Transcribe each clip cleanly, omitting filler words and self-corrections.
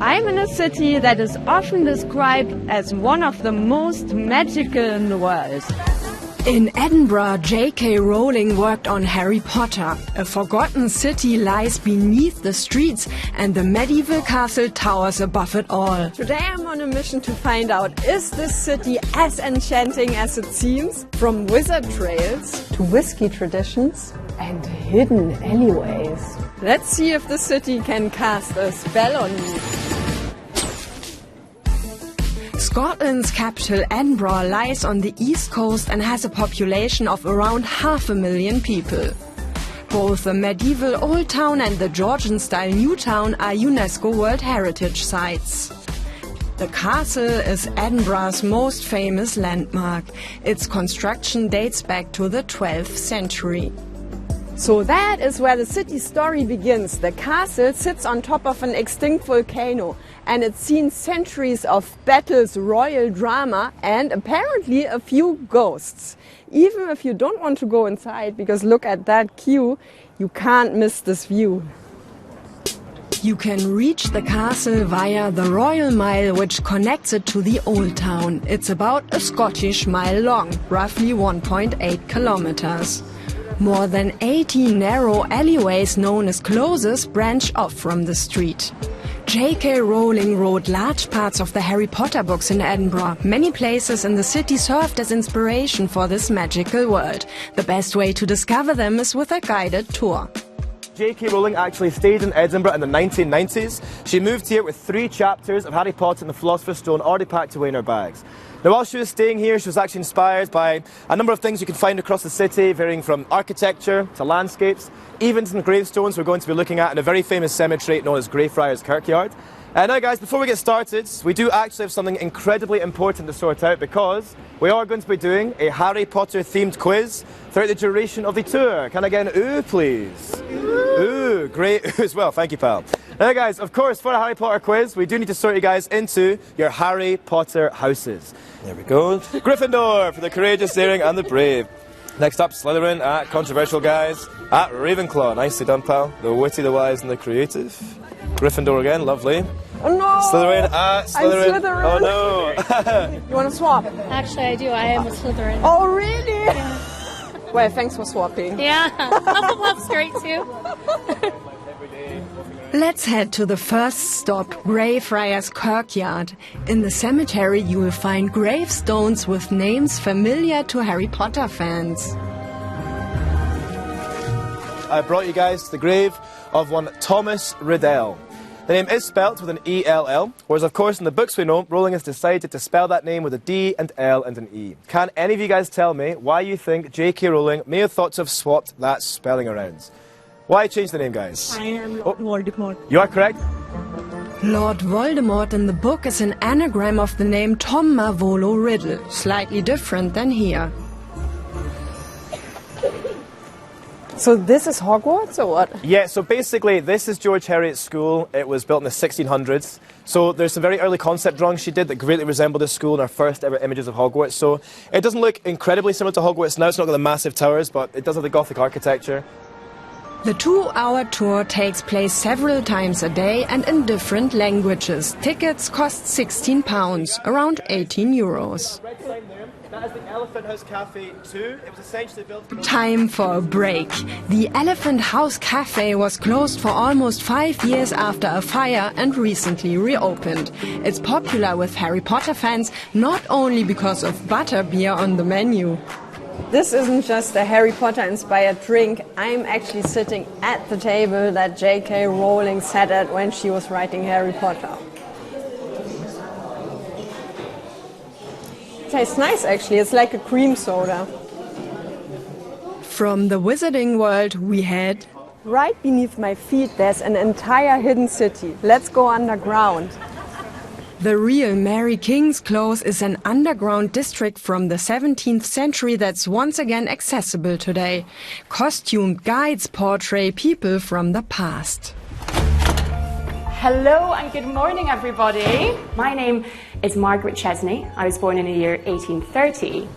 I'm in a city that is often described as one of the most magical in the world. In Edinburgh, J.K. Rowling worked on Harry Potter. A forgotten city lies beneath the streets and the medieval castle towers above it all. Today I'm on a mission to find out, is this city as enchanting as it seems? From wizard trails to whiskey traditions and hidden alleyways. Let's see if the city can cast a spell on me. Scotland's capital, Edinburgh, lies on the east coast and has a population of around 500,000 people. Both the medieval Old Town and the Georgian-style New Town are UNESCO World Heritage Sites. The castle is Edinburgh's most famous landmark. Its construction dates back to the 12th century. So that is where the city's story begins. The castle sits on top of an extinct volcano and it's seen centuries of battles, royal drama and apparently a few ghosts. Even if you don't want to go inside, because look at that queue, you can't miss this view. You can reach the castle via the Royal Mile, which connects it to the Old Town. It's about a Scottish mile long, roughly 1.8 kilometers. More than 80 narrow alleyways known as closes branch off from the street. J.K. Rowling wrote large parts of the Harry Potter books in Edinburgh. Many places in the city served as inspiration for this magical world. The best way to discover them is with a guided tour. J.K. Rowling actually stayed in Edinburgh in the 1990s. She moved here with 3 chapters of Harry Potter and the Philosopher's Stone already packed away in her bags. Now, while she was staying here, she was actually inspired by a number of things you can find across the city, varying from architecture to landscapes, even some gravestones we're going to be looking at in a very famous cemetery known as Greyfriars Kirkyard. Now guys, before we get started, we do actually have something incredibly important to sort out because we are going to be doing a Harry Potter themed quiz throughout the duration of the tour. Can I get an ooh, please? Ooh, great ooh as well. Thank you, pal. Now guys, of course, for a Harry Potter quiz, we do need to sort you guys into your Harry Potter houses. There we go. Gryffindor for the courageous, daring and the brave. Next up, Slytherin at controversial guys. At Ravenclaw, nicely done, pal. The witty, the wise and the creative. Gryffindor again, lovely. Oh no! Slytherin at Slytherin. I'm Slytherin. Oh no! You want to swap? Actually, I do. I am a Slytherin. Oh really? Yeah. Well, thanks for swapping. Yeah, Hufflepuff's great too. Let's head to the first stop, Greyfriars Kirkyard. In the cemetery you will find gravestones with names familiar to Harry Potter fans. I brought you guys to the grave of one Thomas Riddell. The name is spelt with an E-L-L, whereas of course in the books we know, Rowling has decided to spell that name with a D and L and an E. Can any of you guys tell me why you think J.K. Rowling may have thought to have swapped that spelling around? Why change the name, guys? I am Lord Voldemort. You are correct. Lord Voldemort in the book is an anagram of the name Tom Marvolo Riddle, slightly different than here. So this is Hogwarts or what? Yeah, so basically this is George Heriot's school. It was built in the 1600s. So there's some very early concept drawings she did that greatly resemble this school in our first ever images of Hogwarts. So it doesn't look incredibly similar to Hogwarts now. It's not got the massive towers, but it does have the Gothic architecture. The 2-hour tour takes place several times a day and in different languages. Tickets cost £16, around 18 euros. That is the Elephant House Café 2. It was essentially built... Time for a break. The Elephant House Café was closed for almost 5 years after a fire and recently reopened. It's popular with Harry Potter fans, not only because of butterbeer on the menu. This isn't just a Harry Potter inspired drink. I'm actually sitting at the table that J.K. Rowling sat at when she was writing Harry Potter. It tastes nice actually, it's like a cream soda. From the wizarding world we head... Right beneath my feet there's an entire hidden city. Let's go underground. The real Mary King's Close is an underground district from the 17th century that's once again accessible today. Costumed guides portray people from the past. Hello and good morning everybody. My name is Margaret Chesney. I was born in the year 1830.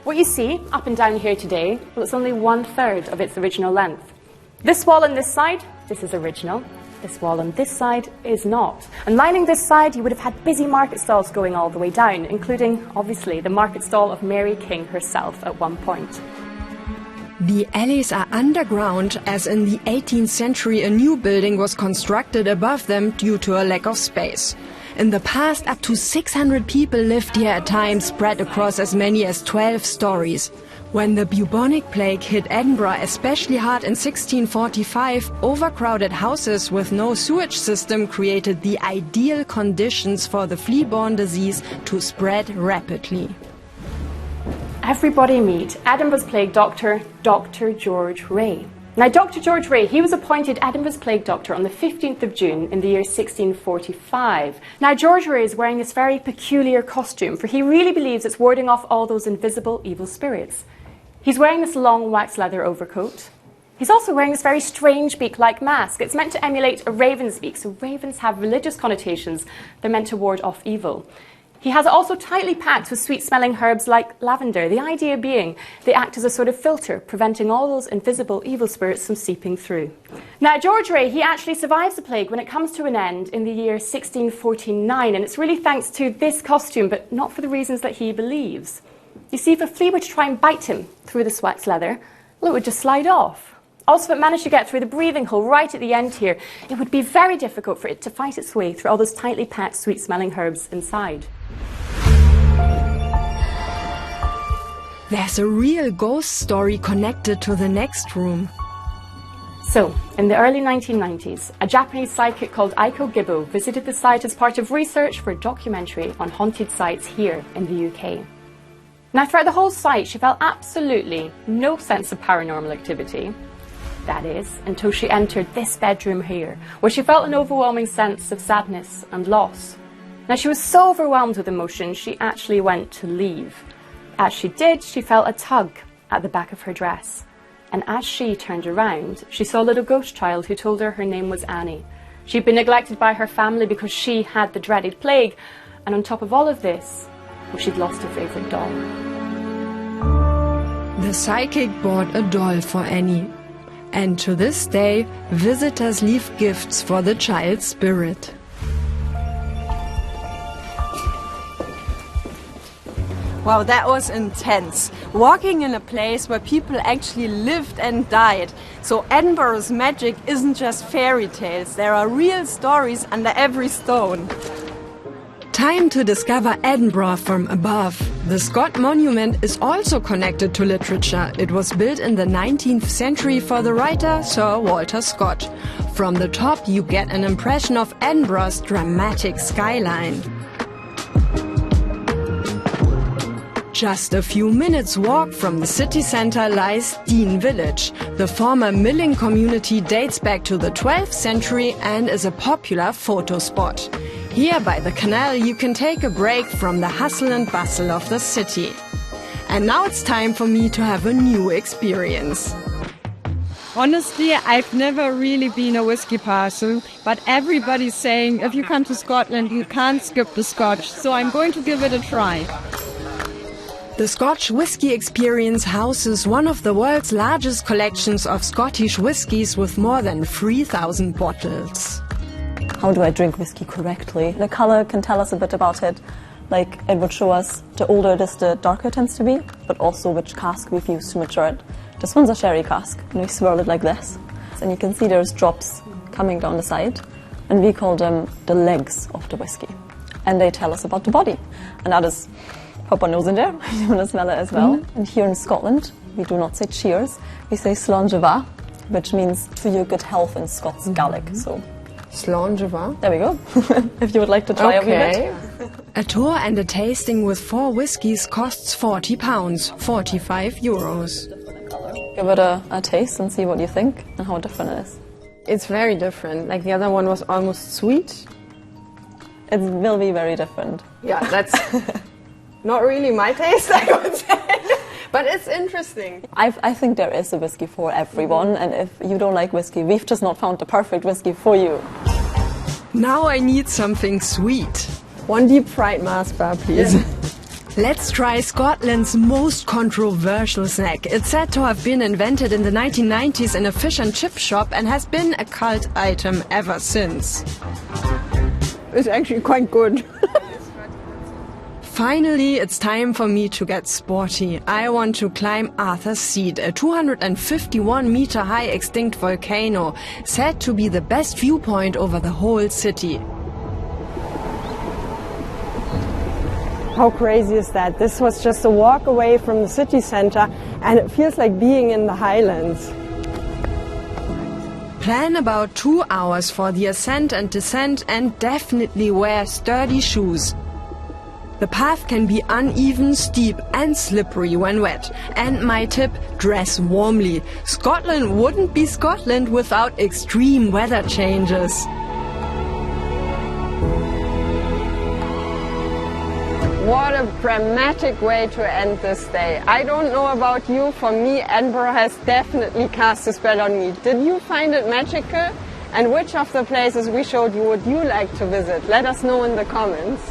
What you see up and down here today, well, it's only 1/3 of its original length. This wall on this side, this is original. This wall on this side is not. And lining this side, you would have had busy market stalls going all the way down, including, obviously, the market stall of Mary King herself at one point. The alleys are underground, as in the 18th century a new building was constructed above them due to a lack of space. In the past, up to 600 people lived here at times, spread across as many as 12 stories. When the bubonic plague hit Edinburgh especially hard in 1645, overcrowded houses with no sewage system created the ideal conditions for the flea-borne disease to spread rapidly. Everybody meet Edinburgh's plague doctor, Dr. George Ray. Now, Dr. George Ray, he was appointed Edinburgh's plague doctor on the 15th of June in the year 1645. Now, George Ray is wearing this very peculiar costume, for he really believes it's warding off all those invisible evil spirits. He's wearing this long wax leather overcoat. He's also wearing this very strange beak-like mask. It's meant to emulate a raven's beak, so ravens have religious connotations. They're meant to ward off evil. He has it also tightly packed with sweet-smelling herbs like lavender, the idea being they act as a sort of filter, preventing all those invisible evil spirits from seeping through. Now, George Ray, he actually survives the plague when it comes to an end in the year 1649, and it's really thanks to this costume, but not for the reasons that he believes. You see, if a flea were to try and bite him through this wax leather, well, it would just slide off. Also, if it managed to get through the breathing hole right at the end here, it would be very difficult for it to fight its way through all those tightly packed, sweet-smelling herbs inside. There's a real ghost story connected to the next room. So, in the early 1990s, a Japanese psychic called Aiko Gibbo visited the site as part of research for a documentary on haunted sites here in the UK. Now, throughout the whole site, she felt absolutely no sense of paranormal activity. That is, until she entered this bedroom here, where she felt an overwhelming sense of sadness and loss. Now, she was so overwhelmed with emotion, she actually went to leave. As she did, she felt a tug at the back of her dress. And as she turned around, she saw a little ghost child who told her name was Annie. She'd been neglected by her family because she had the dreaded plague. And on top of all of this, well, she'd lost her favourite doll. The psychic bought a doll for Annie. And to this day, visitors leave gifts for the child's spirit. Wow, that was intense. Walking in a place where people actually lived and died. So Edinburgh's magic isn't just fairy tales. There are real stories under every stone. Time to discover Edinburgh from above. The Scott Monument is also connected to literature. It was built in the 19th century for the writer Sir Walter Scott. From the top you get an impression of Edinburgh's dramatic skyline. Just a few minutes walk from the city centre lies Dean Village. The former milling community dates back to the 12th century and is a popular photo spot. Here by the canal you can take a break from the hustle and bustle of the city. And now it's time for me to have a new experience. Honestly, I've never really been a whiskey person, but everybody's saying if you come to Scotland you can't skip the Scotch, so I'm going to give it a try. The Scotch Whisky Experience houses one of the world's largest collections of Scottish whiskies with more than 3,000 bottles. How do I drink whiskey correctly? The colour can tell us a bit about it. Like, it would show us the older it is, the darker it tends to be, but also which cask we've used to mature it. This one's a sherry cask, and we swirl it like this. And you can see there's drops coming down the side, and we call them the legs of the whiskey. And they tell us about the body. And that is, pop our nose in there, you want to smell it as well. And here in Scotland, we do not say cheers, we say slàinte, which means to your good health in Scots Gaelic. So, Slàinte. there we go, if you would like to try a wee bit. A tour and a tasting with 4 whiskies costs £40, 45 euros. Give it a taste and see what you think and how different it is. It's very different. Like the other one was almost sweet. It will be very different. Yeah, that's not really my taste, I would say. But it's interesting. I think there is a whiskey for everyone, and if you don't like whiskey, we've just not found the perfect whiskey for you. Now I need something sweet. 1 deep fried Mars bar, please. Let's try Scotland's most controversial snack. It's said to have been invented in the 1990s in a fish and chip shop and has been a cult item ever since. It's actually quite good. Finally, it's time for me to get sporty. I want to climb Arthur's Seat, a 251-meter high extinct volcano, said to be the best viewpoint over the whole city. How crazy is that? This was just a walk away from the city center and it feels like being in the Highlands. Plan about 2 hours for the ascent and descent and definitely wear sturdy shoes. The path can be uneven, steep and slippery when wet. And my tip, dress warmly. Scotland wouldn't be Scotland without extreme weather changes. What a dramatic way to end this day. I don't know about you, for me Edinburgh has definitely cast a spell on me. Did you find it magical? And which of the places we showed you would you like to visit? Let us know in the comments.